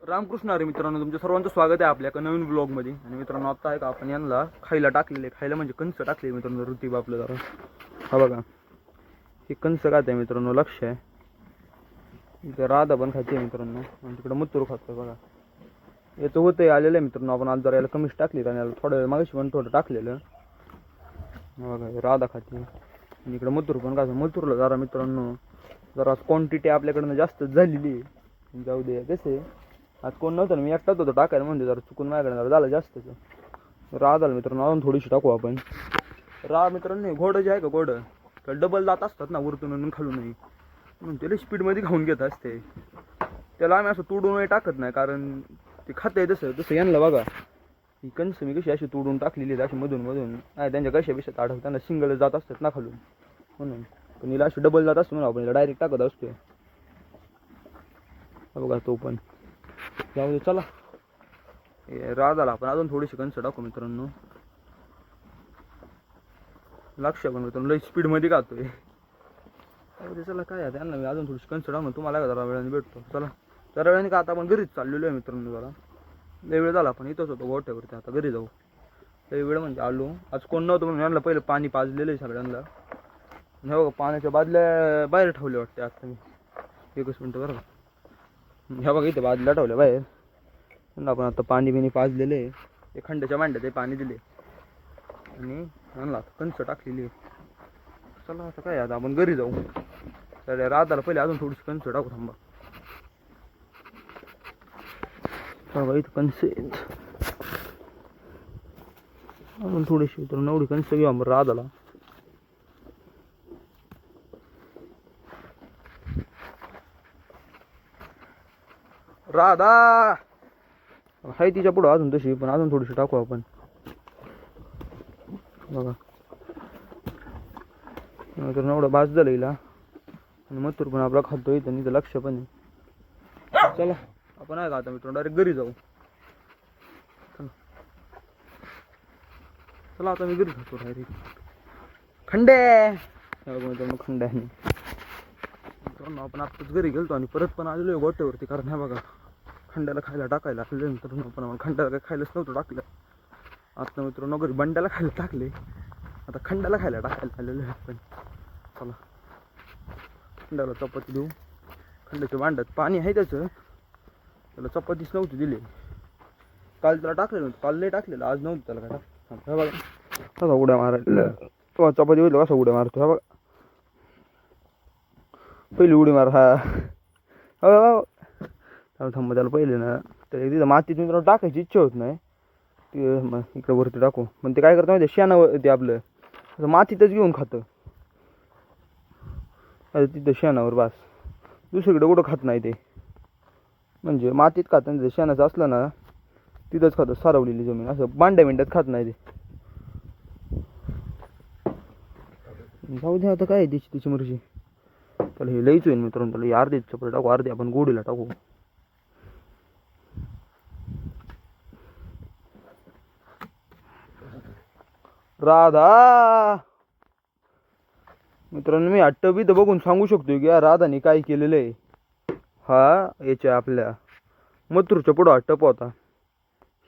रामकृष्ण हरी मित्रांनो, तुमच्या सर्वांचं स्वागत आहे आपल्या एका नवीन ब्लॉगमध्ये. आणि मित्रांनो, आता आहे का आपण यांना खायला टाकलेले, खायला म्हणजे कंस टाकले मित्रांनो. ऋतिब आपलं जरा हा बघा, हे कंस खात आहे मित्रांनो, लक्ष आहे. इथं राधा पण खाते मित्रांनो, आणि तिकडं मुत्तूर खातोय बघा. याचं होतं आलेलं आहे मित्रांनो. आपण आज जरा याला कमीच टाकली, आणि याला थोडं वेळ मागाशी पण थोडं टाकलेलं बघा. राधा खाते आणि इकडं मुत्तूर पण खातो. मुत्तूरला जरा मित्रांनो जरा क्वांटिटी आपल्याकडनं जास्त झालेली आहे. जाऊ दे, कसे आज कोण नव्हतं, मी एकटाच होतो टाकायला, म्हणजे जरा चुकून माझ्याकडे जरा झालं जास्तच. राधाला मित्रांनो अजून थोडीशी टाकू आपण. मित्रांनो घोडं जे आहे का, घोडं तर डबल दात असतात ना, वरतून आणि खालूनही, म्हणून त्याला स्पीडमध्ये खाऊन घेत असते. त्याला आम्ही असं तोडून टाकत नाही, कारण ते खात आहे तसं यांना बघा. ही कंस मी कशी अशी तोडून टाकलेली आहेत, अशी मधून मधून नाही त्यांच्या कशा विषयात आढळतात, त्यांना सिंगल जात असतात ना खालून, म्हणून. पण हिला अशी डबल जात असतो म्हणून आपण हिला डायरेक्ट टाकत असतो बघा. तो पण जाऊ दे, चला. राधाला आपण अजून थोडीशी कंस टाकू मित्रांनो. लक्ष पण मित्रांनो लई स्पीडमध्ये खातोय. चला, काय आहे त्यांना मी अजून थोडीशी कंस टाकून तुम्हाला जरा वेळाने भेटतो. चला, जरा वेळाने का आता आपण घरीच चाललेलो आहे मित्रांनो. जरा लई वेळ झाला, आपण इथंच होतो गोठ्यावरती, आता घरी जाऊ. लई वेळ म्हणजे आलो, आज कोण नव्हतं म्हणून यांना पहिलं पाणी पाजलेलं आहे सगळ्यांना. हे बघा, पाण्याच्या बादल्या बाहेर ठेवले वाटते आता मी. एकच मिनटं बरं. ह्या बघा, इथे बादल्या ठेवल्या बाहेर. आपण आता पाणी बिणी पाजलेलं आहे. ते खंडाच्या मांड्यात ते पाणी दिले आणि आणला कंस टाकलेली आहे. चला, आता काय आता आपण घरी जाऊ. तर राधाला पहिले अजून थोडीशी कंस टाकू. थांबा, बघा इथं कंस अजून थोडीशी, तर एवढी कंस घेऊ आपण राधाला. राधा हाय तिच्या पुढं अजून तशी, पण अजून थोडीशी टाकू आपण बघा. तर एवढं बाज झालं हिला, आणि मथुर पण आपला खातोय इथं, इथं लक्ष पण आहे. चला, आपण आहे का आता मित्रांनो डायरेक्ट घरी जाऊ. चला आता मी घरी जातो डायरेक्ट. खंडे मित्रांनो, खंडे आहे मित्रांनो. आपण आत्ताच घरी गेलतो आणि परत पण आलेलो आहे गोट्यावरती, कारण ह्या बघा खंड्याला खायला टाकायला आपल्याला मित्रांनो. पण आपण खंड्याला काही खायलाच नव्हतं टाकलं. आता मित्रांनो घरी बंड्याला खायला टाकले, आता खंड्याला खायला टाकायला आलेलो आहे आपण. चला, खंड्याला चपाती देऊ. खंड्याच्या भांड्यात पाणी आहे त्याचं, त्याला चपातीच नव्हती दिली. काल त्याला टाकलेलं नव्हतं, काल नाही टाकलेलं, आज नव्हतं त्याला काय टाक. बघा कसा उड्या मारायला, तो चपाती होईल कसा उड्या मारतो. हा बघा, पहिली उडी मार. हा थांबा, त्याला पहिले ना तर तिथं मातीत मित्रांनो टाकायची इच्छा होत नाही. ते इकडं वरती टाकू, पण ते काय करतं माहिती, शेणावर ते आपलं मातीतच घेऊन खातं. तिथं शेणावर बस, दुसरीकडे कुठं खात नाही ते. म्हणजे मातीत खातं, जर शेणाचं असलं ना तिथंच खातं, सारवलेली जमीन. असं भांड्या मिंड्यात खात नाही ते. जाऊ दे, आता काय तिची मर्जी. त्याला हे लईच होईल मित्रांनो, त्याला हे अर्धी चपल टाकू, अर्धी आपण गोडीला टाकू. राधा मित्रांनो, मी टब इथं बघून सांगू शकतो की या राधाने काय केलेलं आहे. हा याच्या आपल्या मथुरच्या पुढं हा टप होता.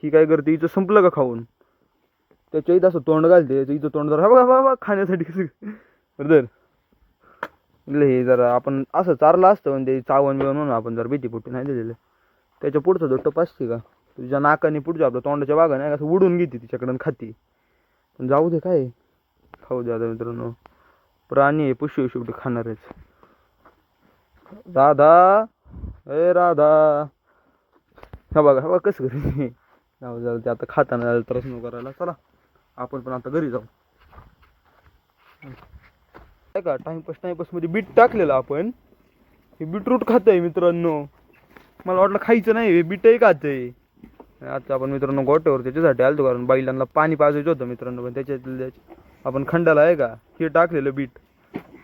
ही काय करते, हिचं संपलं का खाऊन, त्याच्या इथं असं तोंड घालते. हिचं तोंड जरा बाबा खाण्यासाठी बरं. हे जरा आपण असं चारलं असतं, म्हणजे चावण बिवण म्हणून आपण जरा भीतीपुटी नाही दिलेलं. त्याच्या पुढचा जो टप असते का, तुझ्या नाकाने पुढच्या आपल्या तोंडाच्या बागाने असं उडून घेते तिच्याकडून खाती. पण जाऊ दे, काय खाऊ दे आता मित्रांनो. प्राणी आहे, पुष्य शेवटी खाणारच. राधा, ए राधा, हा बघा, हा बघा कसं करेल. जाऊ ते आता खाताना त्रास न करायला. चला, आपण पण आता घरी जाऊ. का टाइमपास मध्ये बीट टाकलेलं आपण. हे बीटरूट खातंय मित्रांनो. मला वाटलं खायचं नाही, हे बीटही खातंय. आता आपण मित्रांनो गोट्यावर त्याच्यासाठी आलतो, कारण बैलांना पाणी पाजायचं होतं मित्रांनो. पण त्याच्यात आपण खंडाला आहे का हे टाकलेलं बीट,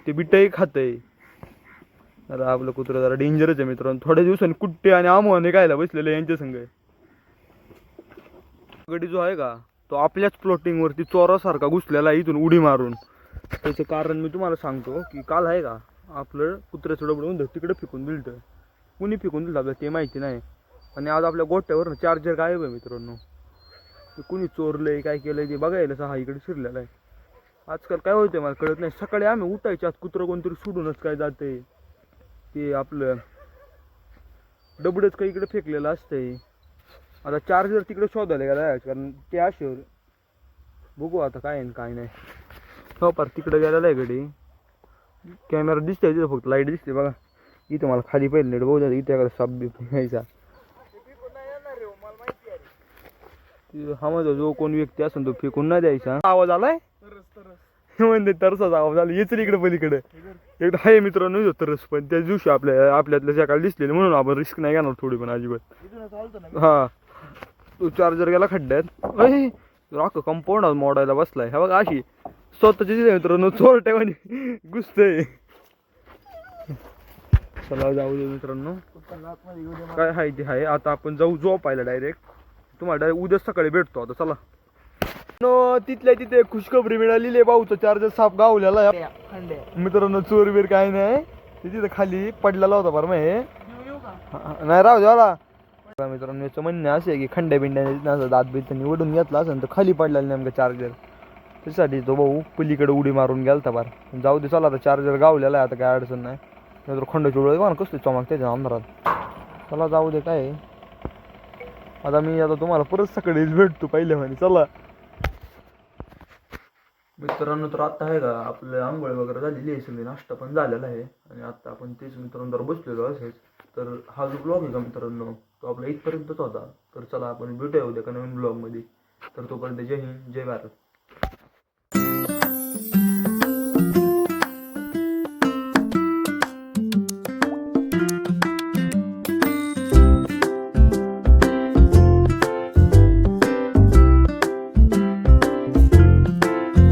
ते बीटही खातंय. जरा आपलं कुत्रं जरा डेंजरच आहे मित्रांनो. थोड्या दिवसांनी कुट्टे आणि आमोने खायला बसलेलं यांच्या संग. गडी जो आहे का, तो आपल्याच प्लॉटिंगवरती चोरासारखा घुसलेला आहे इथून उडी मारून. त्याचं कारण मी तुम्हाला सांगतो की काल आहे का आपलं कुत्र्याचं डबडं तिकडे फेकून दिलं. कुणी फेकून दिलं आपल्याला ते माहिती नाही. आणि आज आपल्या गोट्यावर चार्जर गायब आहे मित्रांनो. ते कुणी चोरलंय काय केलंय ते बघायला हा इकडे शिरलेला आहे. आजकाल काय होतंय मला कळत नाही. सकाळी आम्ही उठायच्या आज कुत्रं कोणतरी सोडूनच काय जाते. ते आपलं डबडच काही इकडे फेकलेलं असतंय. आता चार्जर तिकडे शोधायला गेला कारण ते असेल. बघू आता काय आहे काय नाही. हो पार तिकडे गेलेला आहे गडी. कॅमेरा दिसतोय तिथं फक्त लाईट दिसते बघा. इथं मला खाली पहिले नेट बघू इथे एखादा साप बीप घ्यायचा. हा माझा जो कोण व्यक्ती असेल तो फेकून नाही द्यायचा. आवाज आलाय म्हणते तरसाचा आवाज आला. येच इकडे पलीकडे एकदा हाय मित्रांनो तरस. पण त्या दिवशी आपल्यातल्या सकाळी दिसलेले म्हणून आपण रिस्क नाही घेणार थोडी पण अजिबात. हा तो चार्जर गेला खड्ड्यात. राख कंपाऊंड मोडायला बसलाय. हा बघा अशी स्वतःची मित्रांनो चोरट्यामध्ये घुसतय. चला जाऊ दे मित्रांनो काय हाय ते हाय. आता आपण जाऊ झोपायला डायरेक्ट. तुम्हाला डायरेक्ट उद्या सकाळी भेटतो. आता चला तिथल्या तिथे खुशखबरी मिळालेली. भाऊचा चार्जर साप गावलेला आहे मित्रांनो. चोर बीर काय नाही. तिथे खाली पडलेला होता बरं मग नाही राहू द्या मित्रांनो. याचं म्हणणं असं आहे की खंड्या बिंड्या दात बीत निवडून घेतला असेल तर खाली पडलेला नेमका चार्जर. त्याच्यासाठी तो भाऊ पलीकडे उडी मारून गेलता बरं. जाऊ दे चला आता चार्जर गावलेला आहे. आता काय अडचण नाही. तर खंड चोळ मला कसली चमक त्याच्या अंधारात. चला जाऊ दे काय आता मी आता तुम्हाला परत सकाळीच भेटतो पहिले म्हणे. चला मित्रांनो तर आता आहे का आपलं आंघोळ वगैरे झालेली आहे. सगळी नाश्ता पण झालेला आहे. आणि आता आपण तेच मित्रांनो जर बसलेलो असेल तर हा जो ब्लॉग आहे का मित्रांनो तो आपला इथपर्यंतच होता. तर चला आपण भेटूया उद्या का नवीन ब्लॉगमध्ये. तर तोपर्यंत जय हिंद जय भारत.